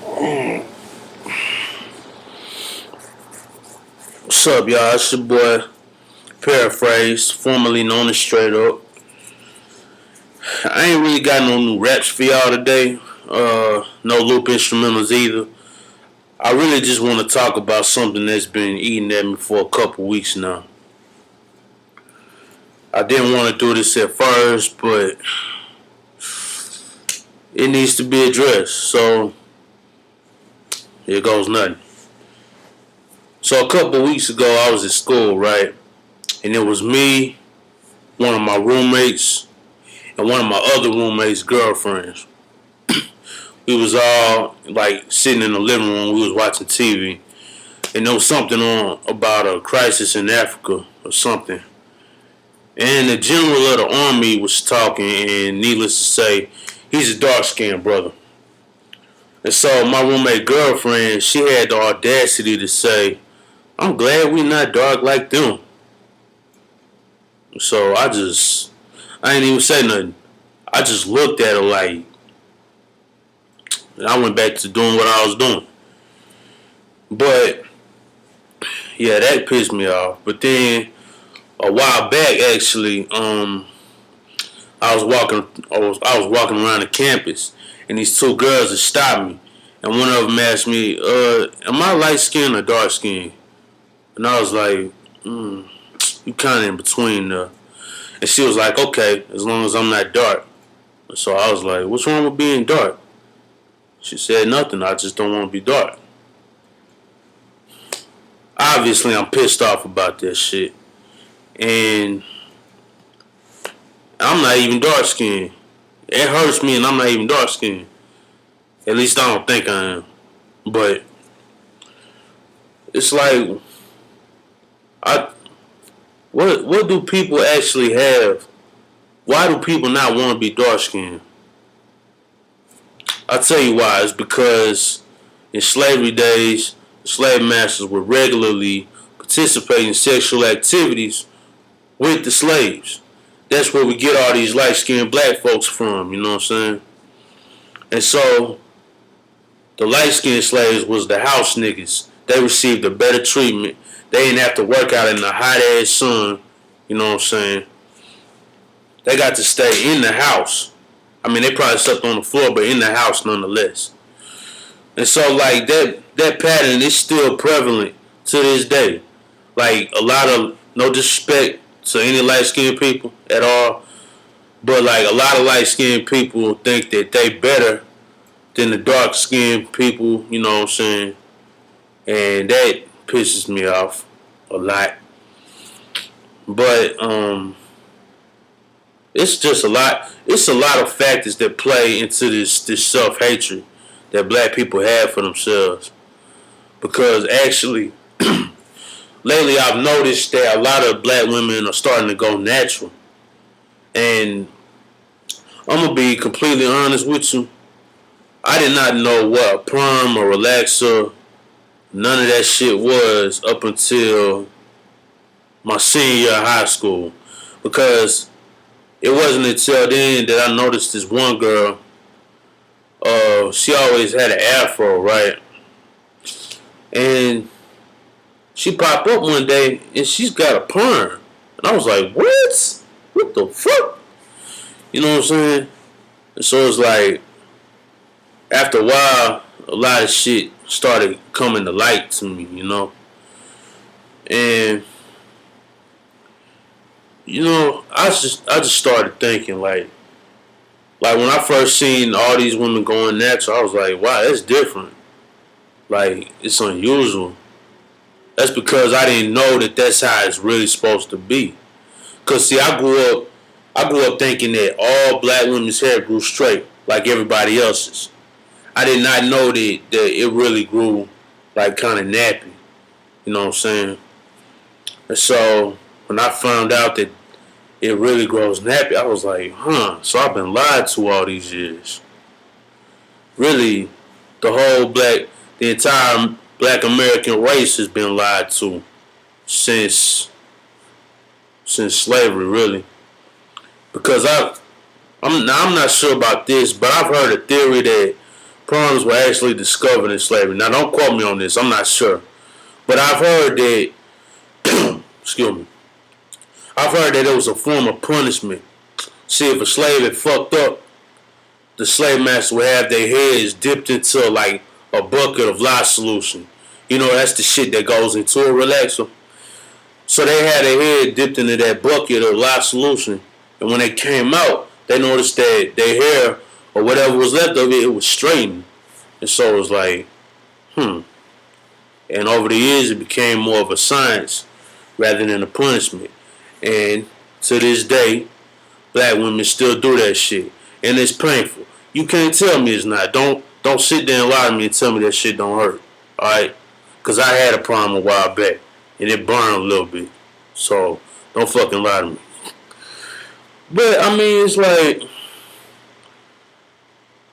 What's up, y'all? It's your boy Paraphrase, formerly known as Straight Up. I ain't really got no new raps for y'all today. No loop instrumentals either. I really just want to talk about something that's been eating at me for a couple weeks now. I didn't want to do this at first, but it needs to be addressed. So here goes nothing. So a couple weeks ago, I was at school, right? And it was me, one of my roommates, and one of my other roommates' girlfriends. We was all like sitting in the living room. We was watching TV, and there was something on about a crisis in Africa or something. And the general of the army was talking, and needless to say, he's a dark skinned brother. And so my roommate girlfriend, she had the audacity to say, "I'm glad we not dark like them." So I didn't even say nothing. I just looked at her like, and I went back to doing what I was doing. But yeah, that pissed me off. But then a while back, actually, I was walking around the campus, and these two girls had stopped me, and one of them asked me, "Am I light skinned or dark skinned?" And I was like, "You kind of in between there." And she was like, "Okay, as long as I'm not dark." So I was like, "What's wrong with being dark?" She said, "Nothing. I just don't want to be dark." Obviously, I'm pissed off about that shit, and I'm not even dark skinned. It hurts me, and I'm not even dark skinned. At least I don't think I am. But it's like, I what do people actually have? Why do people not want to be dark skinned? I'll tell you why. It's because in slavery days, the slave masters would regularly participate in sexual activities with the slaves. That's where we get all these light skinned black folks from, you know what I'm saying? And so the light skinned slaves was the house niggas. They received a better treatment. They didn't have to work out in the hot ass sun, you know what I'm saying? They got to stay in the house. I mean, they probably slept on the floor, but in the house nonetheless. And so, like, that pattern is still prevalent to this day. Like, a lot of, no disrespect to any light skinned people at all, but, like, a lot of light skinned people think that they better than the dark skinned people, you know what I'm saying? And that pisses me off a lot. But, it's just a lot. It's a lot of factors that play into this self hatred that black people have for themselves. Because actually, lately I've noticed that a lot of black women are starting to go natural, and I'm gonna be completely honest with you. I did not know what a perm or relaxer, none of that shit was up until my senior year of high school, because it wasn't until then that I noticed this one girl. She always had an afro, right? And she popped up one day and she's got a perm. And I was like, what? What the fuck? You know what I'm saying? And so it's like, after a while, a lot of shit started coming to light to me, you know? And, you know, I just started thinking, like when I first seen all these women going natural, I was like, wow, that's different. Like, it's unusual. That's because I didn't know that that's how it's really supposed to be. Cause see, I grew up thinking that all black women's hair grew straight like everybody else's. I did not know that it really grew like kind of nappy. You know what I'm saying? And so when I found out that it really grows nappy, I was like, huh. So I've been lied to all these years. Really, the entire black American race has been lied to since slavery, really. Because I'm not sure about this, but I've heard a theory that Prawns were actually discovered in slavery. Now, don't quote me on this. I'm not sure. But I've heard that, excuse me, I've heard that it was a form of punishment. See, if a slave had fucked up, the slave master would have their heads dipped into like a bucket of lye solution. You know, that's the shit that goes into a relaxer. So they had their head dipped into that bucket of lye solution. And when they came out, they noticed that their hair or whatever was left of it, it was straightened. And so it was like, And over the years, it became more of a science rather than a punishment. And to this day, black women still do that shit. And it's painful. You can't tell me it's not. Don't sit there and lie to me and tell me that shit don't hurt. Alright? Because I had a problem a while back. And it burned a little bit. So, don't fucking lie to me. But, I mean, it's like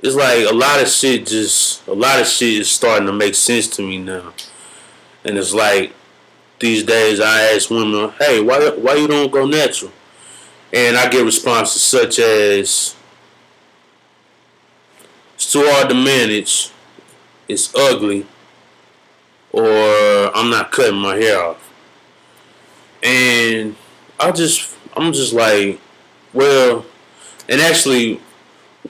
a lot of shit is starting to make sense to me now. And it's like, these days I ask women, hey, why you don't go natural? And I get responses such as, it's too hard to manage, it's ugly, or I'm not cutting my hair off. And I'm just like, well, and actually,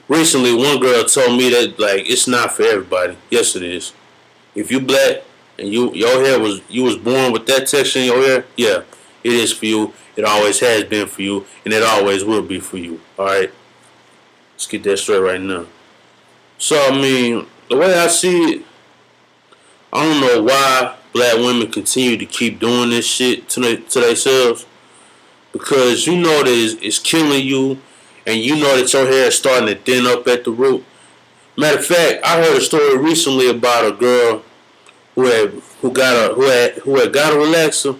recently one girl told me that like it's not for everybody. Yes, it is. If you black and you was born with that texture in your hair, yeah, it is for you. It always has been for you, and it always will be for you. All right, let's get that straight right now. So I mean, the way I see it, I don't know why black women continue to keep doing this shit to themselves, because you know that it's killing you, and you know that your hair is starting to thin up at the root. Matter of fact, I heard a story recently about a girl who had got a relaxer.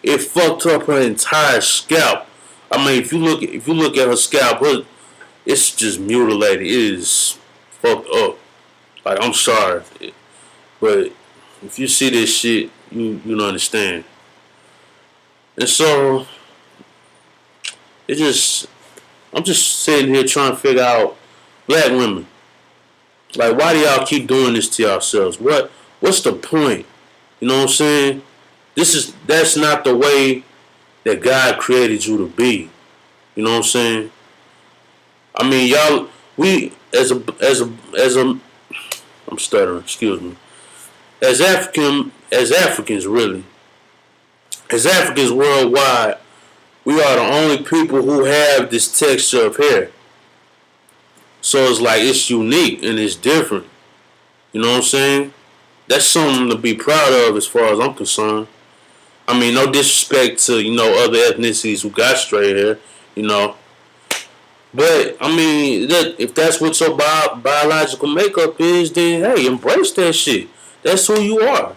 It fucked up her entire scalp. I mean, if you look at her scalp, it's just mutilated. It is fucked up. Like, I'm sorry, but if you see this shit, you don't understand. And so I'm just sitting here trying to figure out, black women, like, why do y'all keep doing this to yourselves? What's the point? You know what I'm saying? That's not the way that God created you to be. You know what I'm saying? I mean, y'all, we as a I'm stuttering, excuse me. As Africans worldwide, we are the only people who have this texture of hair. So it's like, it's unique and it's different. You know what I'm saying? That's something to be proud of as far as I'm concerned. I mean, no disrespect to, other ethnicities who got straight hair, But, I mean, if that's what your biological makeup is, then, hey, embrace that shit. That's who you are.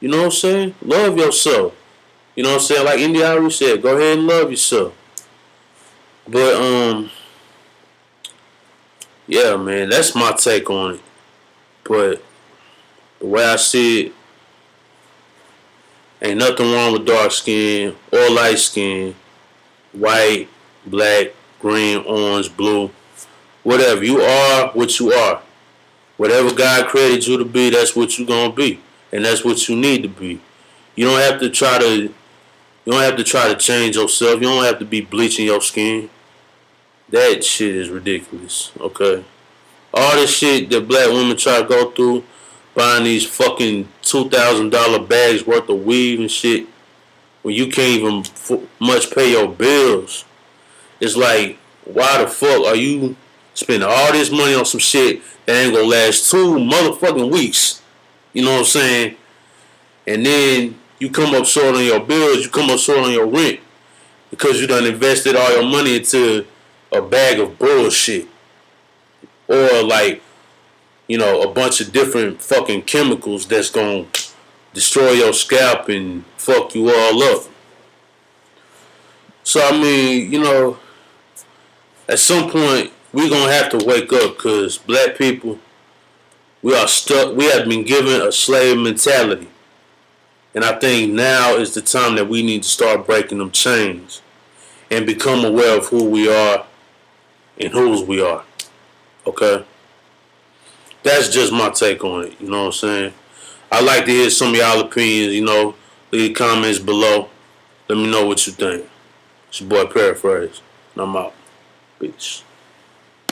You know what I'm saying? Love yourself. You know what I'm saying? Like India already said, go ahead and love yourself. But, yeah, man, that's my take on it. But the way I see it, ain't nothing wrong with dark skin or light skin, white, black, green, orange, blue, whatever. You are what you are. Whatever God created you to be, that's what you're gonna be, and that's what you need to be. You don't have to try to change yourself. You don't have to be bleaching your skin. That shit is ridiculous. Okay, all this shit that black women try to go through, buying these fucking $2,000 bags worth of weave and shit, when you can't even much pay your bills. It's like, why the fuck are you spending all this money on some shit that ain't gonna last 2 motherfucking weeks? You know what I'm saying? And then you come up short on your bills, you come up short on your rent, because you done invested all your money into a bag of bullshit. Or like, a bunch of different fucking chemicals that's gonna destroy your scalp and fuck you all up. So I mean, at some point we're gonna have to wake up, because black people, we are stuck. We have been given a slave mentality, and I think now is the time that we need to start breaking them chains and become aware of who we are and whose we are. Okay. That's just my take on it. You know what I'm saying? I'd like to hear some of y'all opinions. Leave comments below. Let me know what you think. It's your boy Paraphrase, and I'm out. Peace.